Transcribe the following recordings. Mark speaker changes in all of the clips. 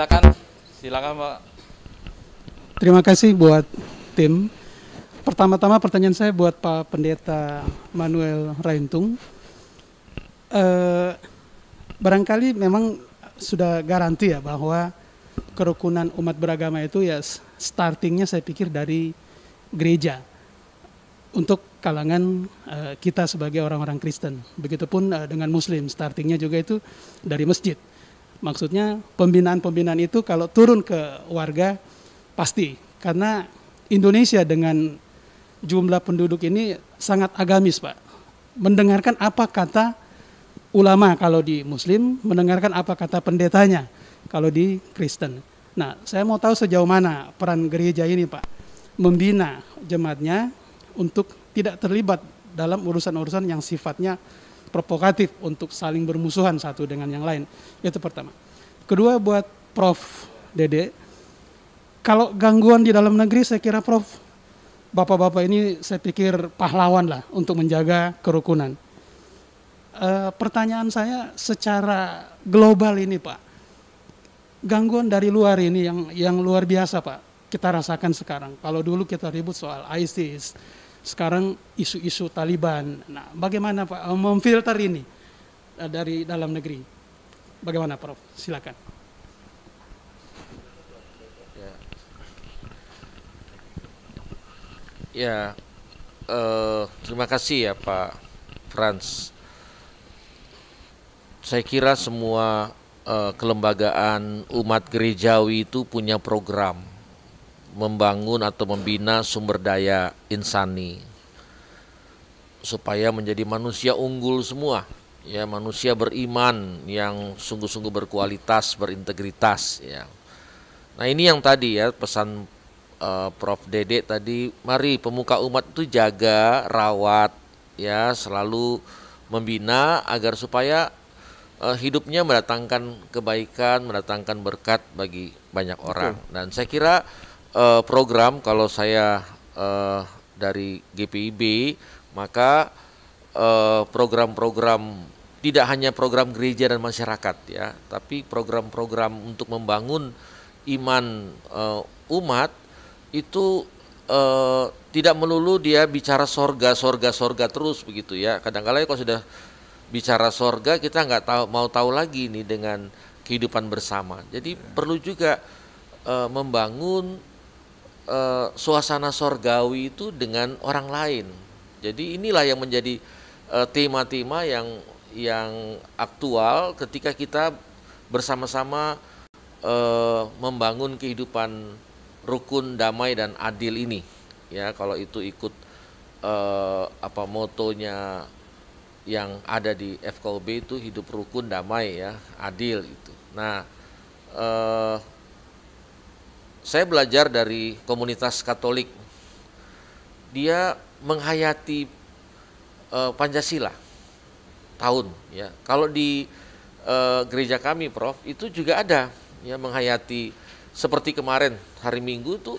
Speaker 1: silakan, silakan Pak.
Speaker 2: Terima kasih buat tim. Pertama-tama pertanyaan saya buat Pak Pendeta Manuel Raintung. Barangkali memang sudah garanti ya bahwa kerukunan umat beragama itu ya startingnya saya pikir dari gereja untuk kalangan kita sebagai orang-orang Kristen. Begitupun dengan Muslim, startingnya juga itu dari masjid. Maksudnya pembinaan-pembinaan itu kalau turun ke warga pasti, karena Indonesia dengan jumlah penduduk ini sangat agamis Pak. Mendengarkan apa kata ulama kalau di Muslim, mendengarkan apa kata pendetanya kalau di Kristen. Nah, saya mau tahu sejauh mana peran gereja ini Pak, membina jemaatnya untuk tidak terlibat dalam urusan-urusan yang sifatnya provokatif untuk saling bermusuhan satu dengan yang lain. Itu pertama. Kedua buat Prof. Dede, kalau gangguan di dalam negeri saya kira Prof, Bapak-bapak ini saya pikir pahlawan lah untuk menjaga kerukunan. Pertanyaan saya secara global ini Pak, gangguan dari luar ini yang luar biasa Pak, kita rasakan sekarang. Kalau dulu kita ribut soal ISIS, sekarang isu-isu Taliban. Nah, bagaimana Pak memfilter ini dari dalam negeri? Bagaimana Prof? Silakan.
Speaker 3: Ya, terima kasih ya Pak Frans. Saya kira semua kelembagaan umat gerejawi itu punya program membangun atau membina sumber daya insani supaya menjadi manusia unggul semua, ya, manusia beriman yang sungguh-sungguh berkualitas, berintegritas, ya. Nah, ini yang tadi ya pesan Prof. Dede tadi, mari pemuka umat itu jaga, rawat, ya, selalu membina agar supaya hidupnya mendatangkan kebaikan, mendatangkan berkat bagi banyak orang. Dan saya kira program, kalau saya dari GPIB, maka program-program tidak hanya program gereja dan masyarakat ya, tapi program-program untuk membangun iman umat itu tidak melulu dia bicara sorga terus begitu ya. Kadang-kadang kalau sudah bicara sorga kita nggak mau tahu lagi nih dengan kehidupan bersama. Jadi perlu juga membangun suasana sorgawi itu dengan orang lain. Jadi inilah yang menjadi tema-tema yang aktual ketika kita bersama-sama membangun kehidupan rukun, damai dan adil ini. Ya, kalau itu ikut motonya yang ada di FKUB itu hidup rukun, damai, ya, adil itu. Nah, saya belajar dari komunitas Katolik. Dia menghayati Pancasila tahun, ya. Kalau di gereja kami, Prof, itu juga ada ya menghayati. Seperti kemarin hari Minggu tuh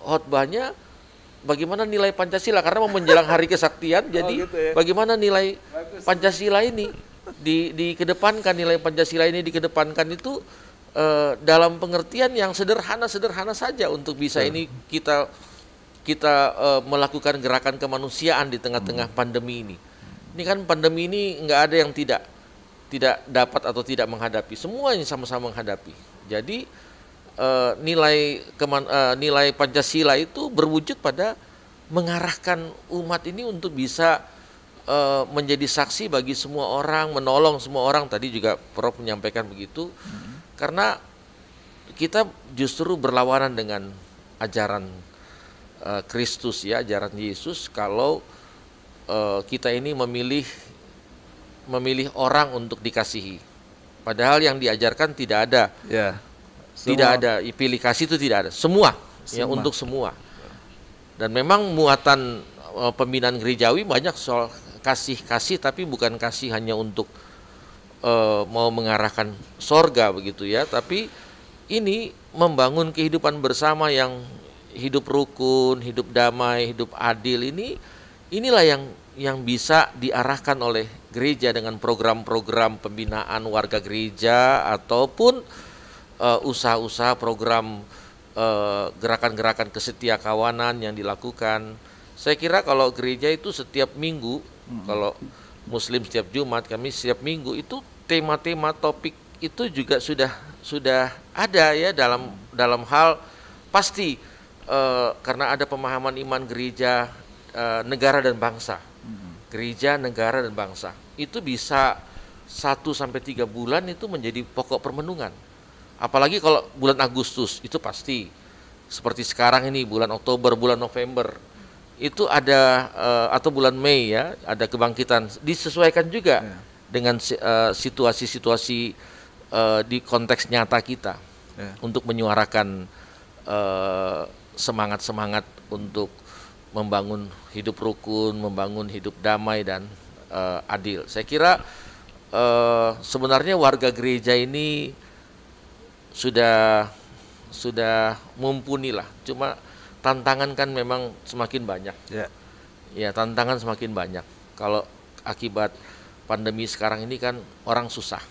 Speaker 3: khotbahnya bagaimana nilai Pancasila, karena mau menjelang hari kesaktian. Jadi gitu ya. Bagaimana nilai Pancasila ini dikedepankan, nilai Pancasila ini dikedepankan itu dalam pengertian yang sederhana saja untuk bisa ini kita melakukan gerakan kemanusiaan di tengah-tengah pandemi ini. Ini kan pandemi ini nggak ada yang tidak dapat atau tidak menghadapi, semuanya sama-sama menghadapi. Jadi nilai Pancasila itu berwujud pada mengarahkan umat ini untuk bisa menjadi saksi bagi semua orang, menolong semua orang. Tadi juga Prof menyampaikan begitu. Karena kita justru berlawanan dengan ajaran Kristus, ya, ajaran Yesus, kalau kita ini memilih orang untuk dikasihi. Padahal yang diajarkan tidak ada. Ya. Tidak ada pilih kasih, itu tidak ada. Semua. Ya, untuk semua. Dan memang muatan pembinaan gerejawi banyak soal kasih, tapi bukan kasih hanya untuk mau mengarahkan sorga begitu ya, tapi ini membangun kehidupan bersama yang hidup rukun, hidup damai, hidup adil. Inilah yang bisa diarahkan oleh gereja dengan program-program pembinaan warga gereja ataupun usaha-usaha program gerakan-gerakan kesetiakawanan yang dilakukan. Saya kira kalau gereja itu setiap minggu, kalau Muslim setiap Jumat, kami setiap minggu itu tema-tema topik itu juga sudah ada ya dalam hal pasti karena ada pemahaman iman gereja, negara dan bangsa. Gereja, negara dan bangsa. Itu bisa 1-3 bulan itu menjadi pokok permenungan. Apalagi kalau bulan Agustus itu pasti seperti sekarang ini bulan Oktober, bulan November itu ada atau bulan Mei ya ada kebangkitan, disesuaikan juga dengan situasi-situasi di konteks nyata kita untuk menyuarakan semangat-semangat untuk membangun hidup rukun, membangun hidup damai dan adil. Saya kira sebenarnya warga gereja ini sudah mumpuni lah. Cuma tantangan kan memang semakin banyak. Ya, tantangan semakin banyak. Kalau akibat pandemi sekarang ini kan orang susah.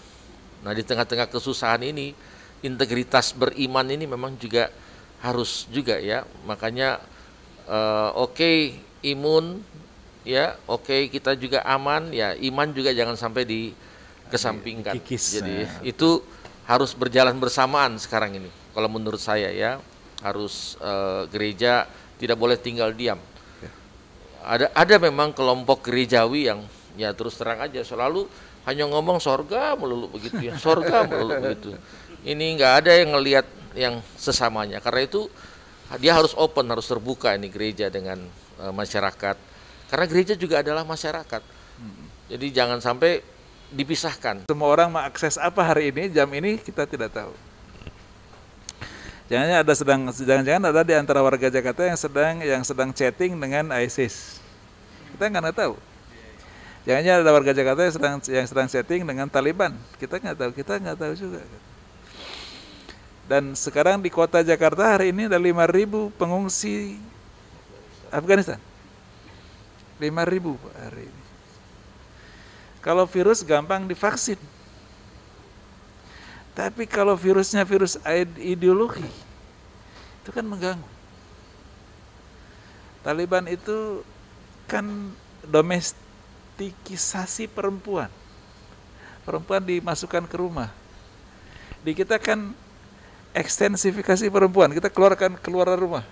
Speaker 3: Nah, di tengah-tengah kesusahan ini, integritas beriman ini memang juga harus juga ya. Makanya oke, imun ya, oke, kita juga aman ya, iman juga jangan sampai dikesampingkan. Jadi itu harus berjalan bersamaan sekarang ini. Kalau menurut saya ya, harus gereja tidak boleh tinggal diam. Ada memang kelompok gerejawi yang ya terus terang aja selalu hanya ngomong sorga melulu begitu ya, sorga melulu begitu. Ini nggak ada yang ngelihat yang sesamanya. Karena itu dia harus open, harus terbuka ini gereja dengan masyarakat. Karena gereja juga adalah masyarakat. Jadi jangan sampai dipisahkan.
Speaker 1: Semua orang mengakses apa hari ini, jam ini kita tidak tahu. Jangan-jangan ada di antara warga Jakarta yang sedang chatting dengan ISIS. Kita nggak tahu. Jangan-jangan ada warga Jakarta yang sedang chatting dengan Taliban. Kita nggak tahu juga. Dan sekarang di kota Jakarta hari ini ada 5.000 pengungsi Afghanistan. 5.000 hari ini. Kalau virus gampang divaksin. Tapi kalau virusnya virus ideologi, itu kan mengganggu. Taliban itu kan domestikisasi perempuan. Perempuan dimasukkan ke rumah. Di kita kan ekstensifikasi perempuan, kita keluar rumah.